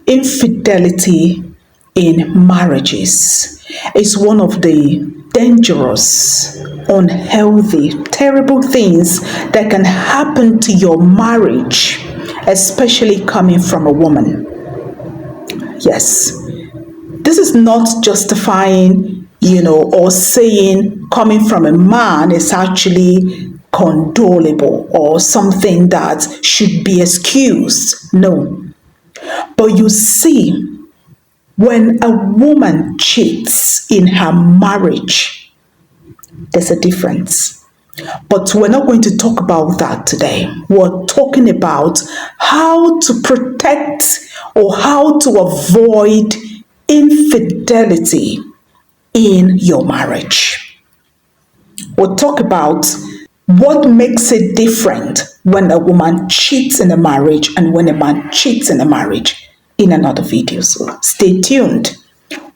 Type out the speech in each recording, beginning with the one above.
Infidelity in marriages is one of the dangerous, unhealthy, terrible things that can happen to your marriage, especially coming from a woman. Yes, this is not justifying, or saying coming from a man is actually condolable or something that should be excused. No. But you see, when a woman cheats in her marriage, there's a difference. But we're not going to talk about that today. We're talking about how to protect or how to avoid infidelity in your marriage. We'll talk about what makes it different when a woman cheats in a marriage and when a man cheats in a marriage in another video. So stay tuned.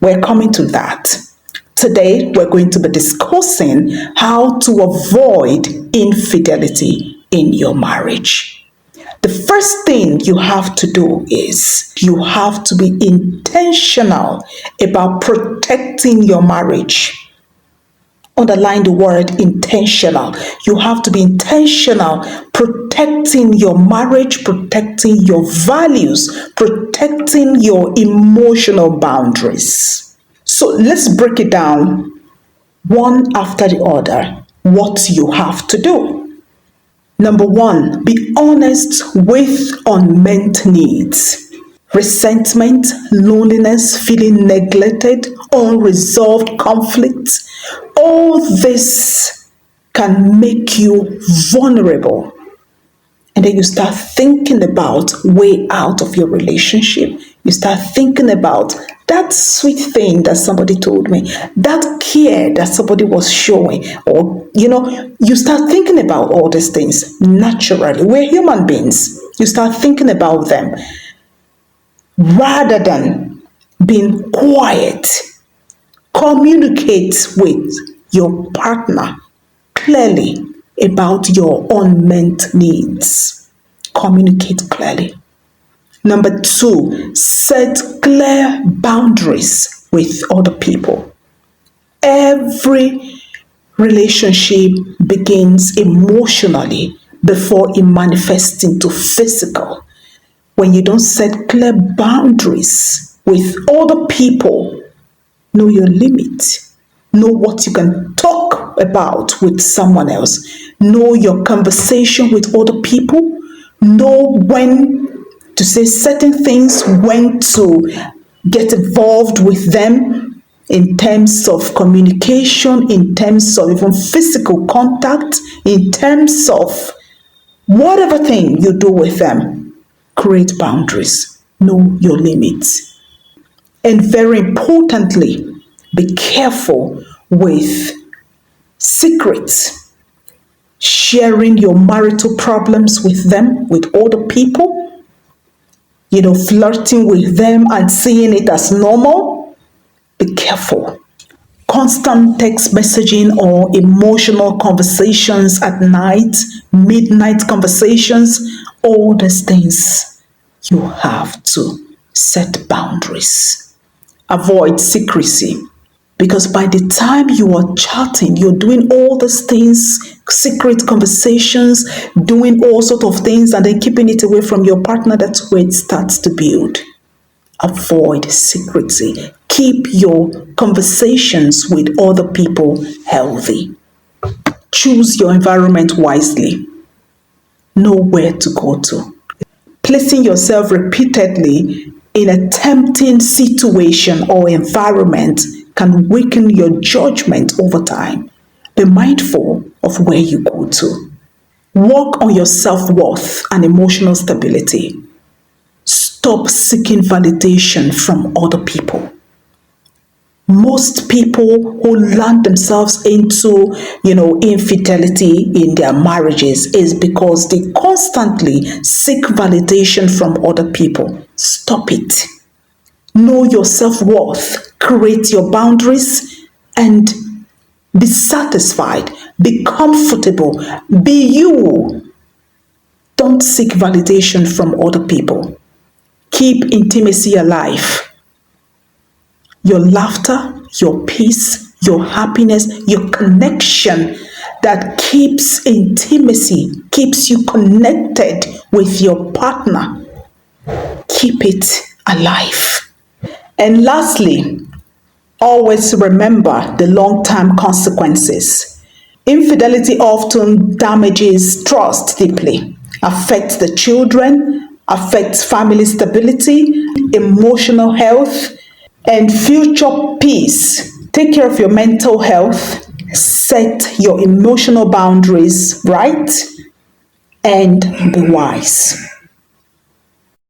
We're coming to that. Today, we're going to be discussing how to avoid infidelity in your marriage. The first thing you have to do is you have to be intentional about protecting your marriage. Underline the word intentional. You have to be intentional protecting your marriage, protecting your values, protecting your emotional boundaries. So let's break it down one after the other, what you have to do. Number one, be honest with unmet needs. Resentment, loneliness, feeling neglected, unresolved conflicts, all this can make you vulnerable. And then you start thinking about way out of your relationship. You start thinking about that sweet thing that somebody told me, that care that somebody was showing, or, you start thinking about all these things naturally. We're human beings. You start thinking about them. Rather than being quiet, communicate with your partner clearly about your unmet needs. Communicate clearly. Number two, set clear boundaries with other people. Every relationship begins emotionally before it manifests into physical. When you don't set clear boundaries with other people, know your limits. Know what you can talk about with someone else. Know your conversation with other people. Know when to say certain things, when to get involved with them in terms of communication, in terms of even physical contact, in terms of whatever thing you do with them. Create boundaries. Know your limits. And very importantly, be careful with secrets. Sharing your marital problems with them, with other people. Flirting with them and seeing it as normal. Be careful. Constant text messaging or emotional conversations at night, midnight conversations, all these things, you have to set boundaries. Avoid secrecy, because by the time you are chatting, you're doing all these things, secret conversations, doing all sorts of things, and then keeping it away from your partner. That's where it starts to build. Avoid secrecy. Keep your conversations with other people healthy. Choose your environment wisely. Know where to go to. Placing yourself repeatedly in a tempting situation or environment can weaken your judgment over time. Be mindful of where you go to. Work on your self-worth and emotional stability. Stop seeking validation from other people. Most people who land themselves into, infidelity in their marriages is because they constantly seek validation from other people. Stop it. Know your self-worth. Create your boundaries and be satisfied. Be comfortable. Be you. Don't seek validation from other people. keep intimacy alive. Your laughter, your peace, your happiness, your connection that keeps intimacy, keeps you connected with your partner. Keep it alive. And lastly, always remember the long-term consequences. Infidelity often damages trust deeply, affects the children, affects family stability, emotional health, and future peace. Take care of your mental health, set your emotional boundaries right, and be wise.